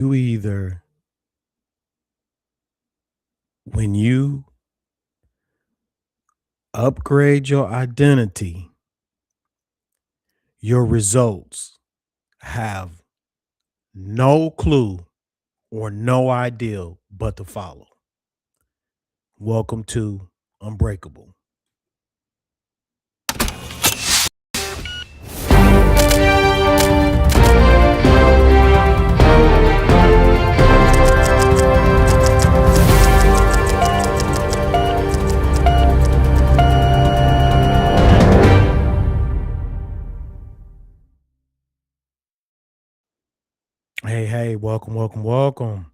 You either, when you upgrade your identity, your results have no clue or no idea but to follow. Welcome to Unbreakable. Hey, welcome.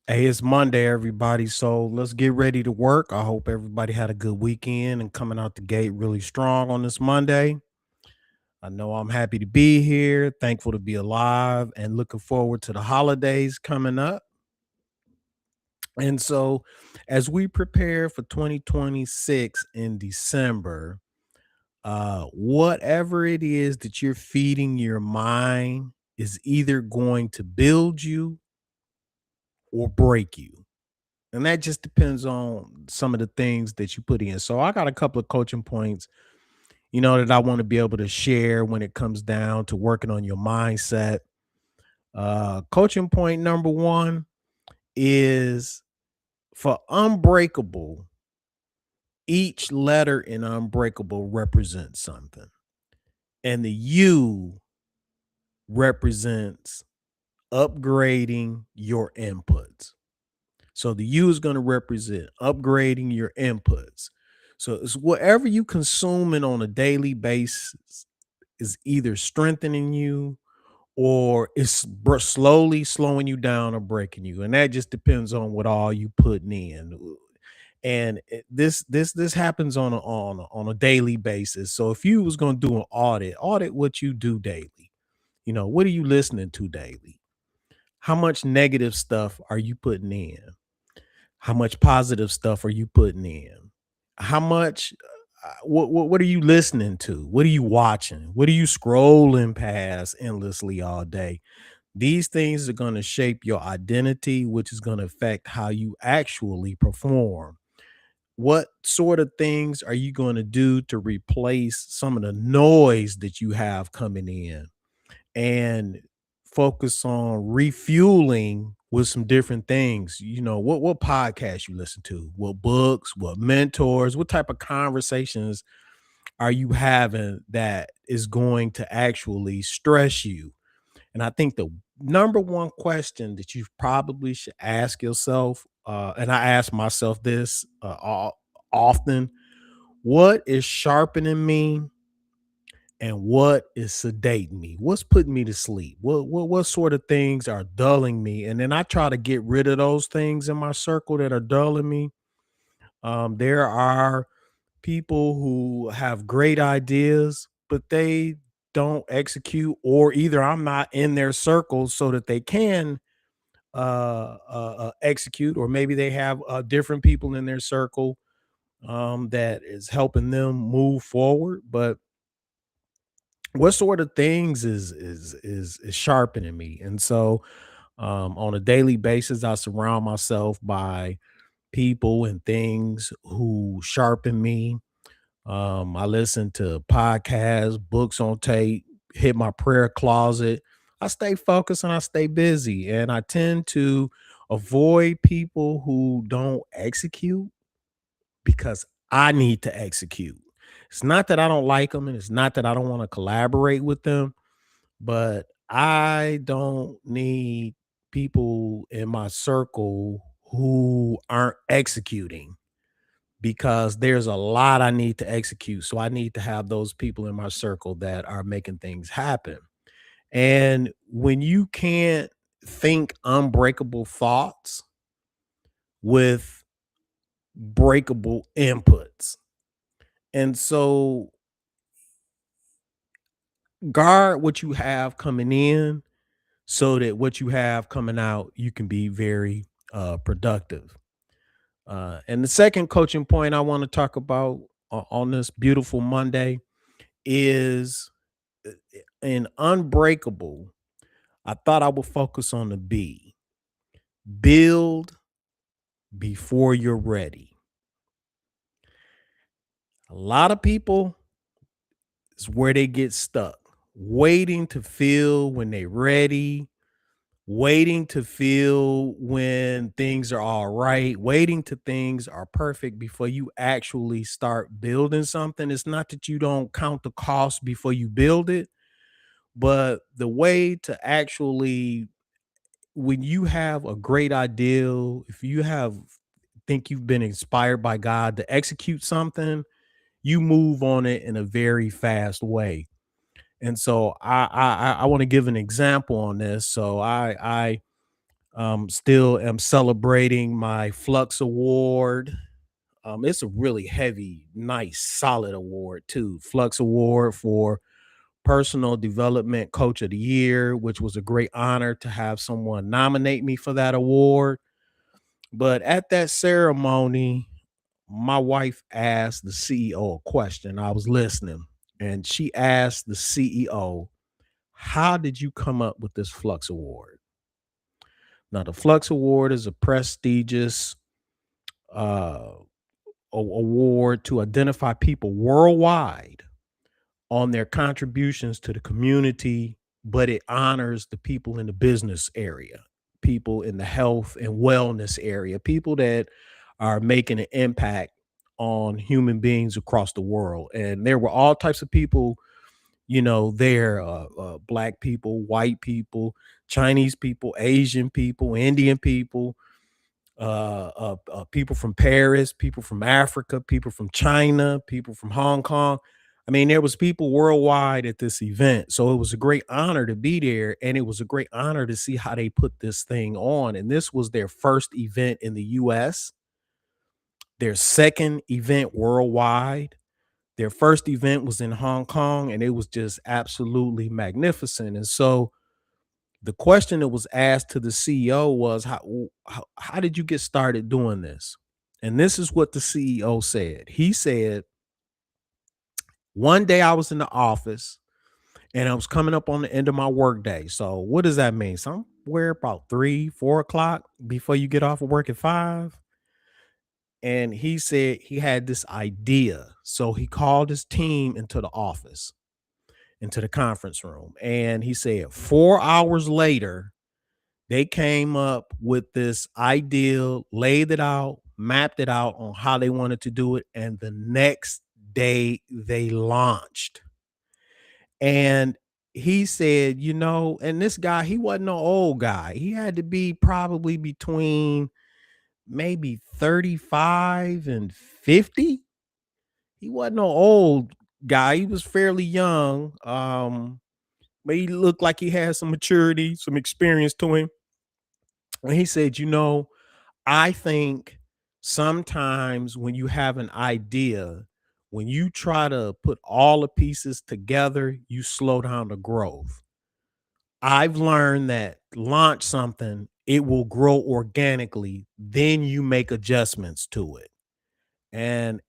Hey, it's Monday, everybody. So let's get ready to work. I hope everybody had a good weekend and coming out the gate really strong on this Monday. I know I'm happy to be here, thankful to be alive, and looking forward to the holidays coming up. And so, as we prepare for 2026 in December, whatever it is that you're feeding your mind is either going to build you or break you. And that just depends on some of the things that you put in. So, I got a couple of coaching points, that I want to be able to share when it comes down to working on your mindset. Coaching point number one is for unbreakable. Each letter in Unbreakable represents something, and the U represents upgrading your inputs. So the U is going to represent upgrading your inputs. So it's whatever you consuming on a daily basis is either strengthening you or it's slowly slowing you down or breaking you, and that just depends on what all you putting in. And this happens on a daily basis. So if you was going to do an audit what you do daily. What are you listening to daily? How much negative stuff are you putting in? How much positive stuff are you putting in? How much what are you listening to? What are you watching? What are you scrolling past endlessly all day? These things are going to shape your identity, which is going to affect how you actually perform. What sort of things are you going to do to replace some of the noise that you have coming in and focus on refueling with some different things? What podcasts you listen to, what books, what mentors, what type of conversations are you having that is going to actually stress you? And I think the number one question that you probably should ask yourself, and I ask myself this often: what is sharpening me, and what is sedating me? What's putting me to sleep? What sort of things are dulling me? And then I try to get rid of those things in my circle that are dulling me. There are people who have great ideas, but they don't execute, or either I'm not in their circles so that they can execute, or maybe they have different people in their circle that is helping them move forward. But what sort of things is sharpening me? And so on a daily basis, I surround myself by people and things who sharpen me. I listen to podcasts, books on tape, hit my prayer closet. I stay focused and I stay busy. And I tend to avoid people who don't execute because I need to execute. It's not that I don't like them and it's not that I don't want to collaborate with them, but I don't need people in my circle who aren't executing, because there's a lot I need to execute. So I need to have those people in my circle that are making things happen. And when you can't think unbreakable thoughts with breakable inputs. And so guard what you have coming in so that what you have coming out, you can be very productive. And the second coaching point I want to talk about on this beautiful Monday is in Unbreakable. I thought I would focus on the B. Build before you're ready. A lot of people is where they get stuck, waiting to feel when they're ready, waiting to feel when things are all right, waiting to things are perfect before you actually start building something. It's not that you don't count the cost before you build it, but the way to actually, when you have a great ideal, if you have think you've been inspired by God to execute something, you move on it in a very fast way. And so I want to give an example on this. So I still am celebrating my Flux Award. It's a really heavy, nice, solid award too. Flux Award for Personal Development Coach of the Year, which was a great honor to have someone nominate me for that award. But at that ceremony, my wife asked the CEO a question. I was listening, and she asked the CEO, "How did you come up with this Flux Award?" Now, the Flux Award is a prestigious uh, award to identify people worldwide on their contributions to the community, but it honors the people in the business area, people in the health and wellness area, people that are making an impact on human beings across the world. And there were all types of people, there, black people, white people, Chinese people, Asian people, Indian people, people from Paris, people from Africa, people from China, people from Hong Kong. I mean, there was people worldwide at this event. So it was a great honor to be there. And it was a great honor to see how they put this thing on. And this was their first event in the US, their second event worldwide. Their first event was in Hong Kong, and it was just absolutely magnificent. And so the question that was asked to the CEO was, how did you get started doing this? And this is what the CEO said. He said, one day I was in the office and I was coming up on the end of my workday. So what does that mean? Somewhere about 3, 4 o'clock before you get off of work at 5. And he said he had this idea. So he called his team into the office, into the conference room. And he said 4 hours later, they came up with this ideal, laid it out, mapped it out on how they wanted to do it. And the next day they launched. And he said, and this guy, he wasn't no old guy. He had to be probably between maybe 35 and 50. He wasn't no old guy. He was fairly young. But he looked like he had some maturity, some experience to him. And he said, I think sometimes when you have an idea, when you try to put all the pieces together, you slow down the growth. I've learned that launch something, it will grow organically, then you make adjustments to it. And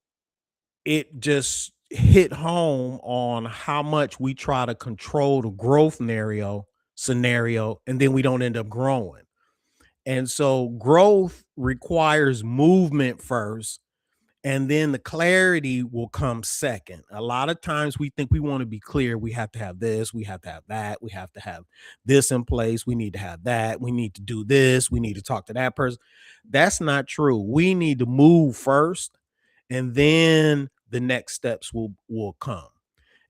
it just hit home on how much we try to control the growth scenario, and then we don't end up growing. And so growth requires movement first, and then the clarity will come second. A lot of times we think we want to be clear. We have to have this, we have to have that, we have to have this in place, we need to have that, we need to do this, we need to talk to that person. That's not true. We need to move first, and then the next steps will come.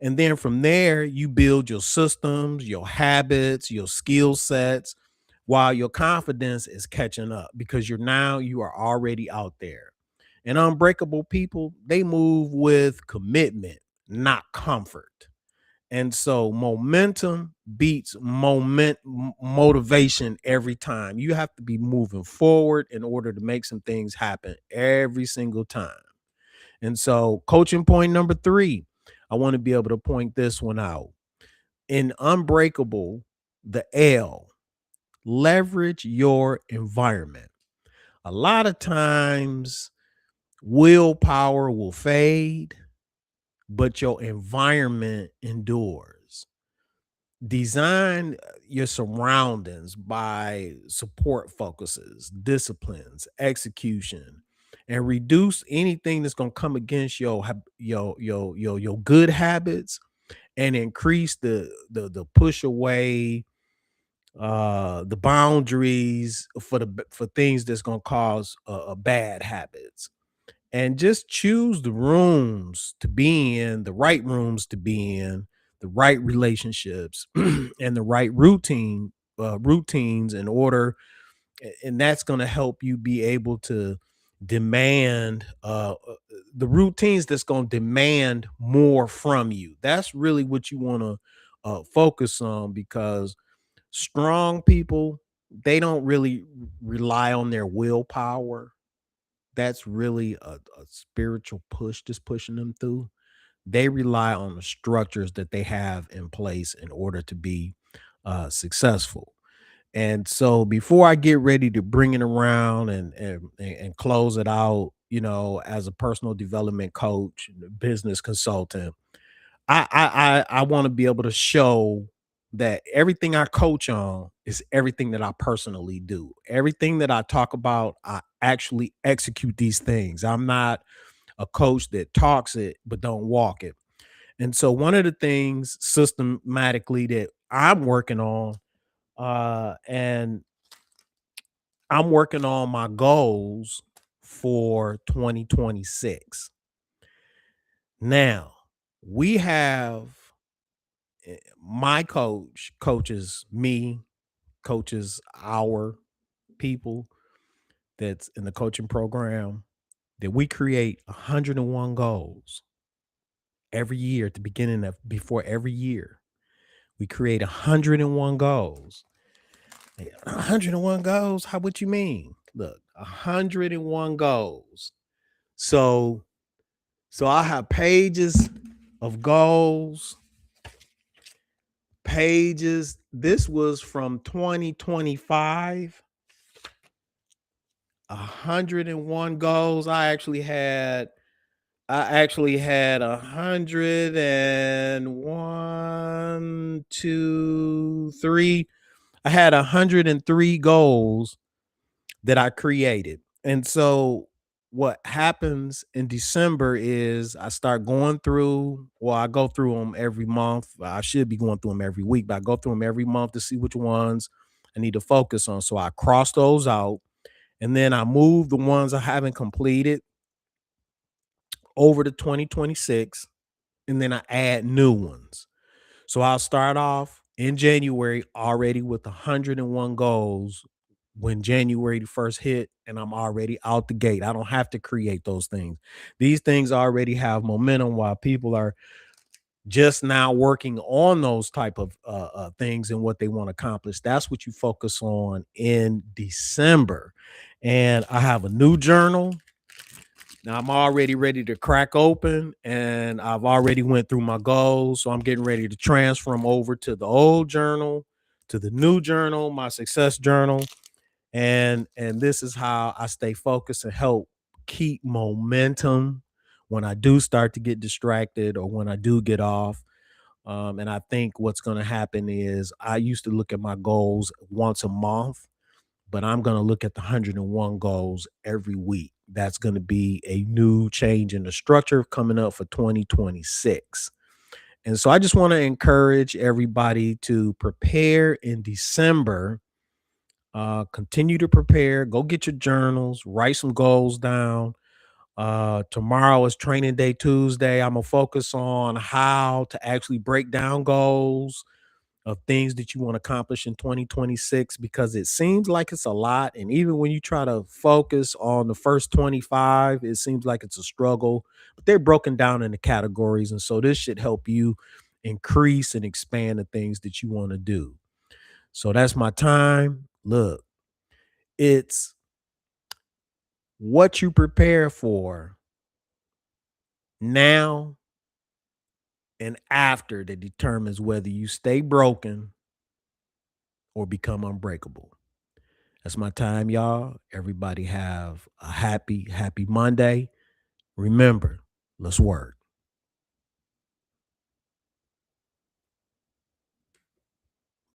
And then from there, you build your systems, your habits, your skill sets, while your confidence is catching up, because you are already out there. And unbreakable people, they move with commitment, not comfort. And so momentum beats motivation every time. You have to be moving forward in order to make some things happen every single time. And so, coaching point number 3, I want to be able to point this one out. In Unbreakable, the L, leverage your environment. A lot of times, willpower will fade, but your environment endures. Design your surroundings by support focuses, disciplines, execution, and reduce anything that's gonna come against your good habits, and increase the push away, the boundaries for for things that's gonna cause bad habits. And just choose the rooms to be in, the right rooms to be in, the right relationships, and the right routines in order, and that's going to help you be able to demand the routines that's going to demand more from you. That's really what you want to focus on, because strong people, they don't really rely on their willpower. That's really a spiritual push that's pushing them through. They rely on the structures that they have in place in order to be successful. And so before I get ready to bring it around and close it out, as a personal development coach, business consultant, I want to be able to show that everything I coach on is everything that I personally do. Everything that I talk about, I actually execute these things. I'm not a coach that talks it but don't walk it. And so one of the things systematically that I'm working on, and I'm working on my goals for 2026. Now, we have my coaches me, coaches our people that's in the coaching program, that we create 101 goals every year at the beginning of before every year. We create 101 goals. 101 goals? How what you mean? Look, 101 goals. So I have pages of goals, pages. This was from 2025. 101 goals. I actually had 101, 2, 3. I had 103 goals that I created. And so what happens in December is I start going through, well, I go through them every month. I should be going through them every week, but I go through them every month to see which ones I need to focus on. So I cross those out, and then I move the ones I haven't completed over to 2026, and then I add new ones. So I'll start off in January already with 101 goals when January the first hit, and I'm already out the gate. I don't have to create those things. These things already have momentum while people are just now working on those type of things and what they want to accomplish. That's what you focus on in December. And I have a new journal. Now I'm already ready to crack open, and I've already went through my goals. So I'm getting ready to transfer them over to the old journal, to the new journal, my success journal. And this is how I stay focused and help keep momentum when I do start to get distracted or when I do get off. And I think what's going to happen is I used to look at my goals once a month, but I'm going to look at the 101 goals every week. That's going to be a new change in the structure coming up for 2026. And so I just want to encourage everybody to prepare in December. Continue to prepare. Go get your journals, write some goals down. Tomorrow is training day Tuesday. I'm gonna focus on how to actually break down goals of things that you want to accomplish in 2026, because it seems like it's a lot. And even when you try to focus on the first 25, it seems like it's a struggle, but they're broken down into categories. And so this should help you increase and expand the things that you want to do. So that's my time. Look, it's what you prepare for now and after that determines whether you stay broken or become unbreakable. That's my time, y'all. Everybody have a happy Monday. Remember, let's work.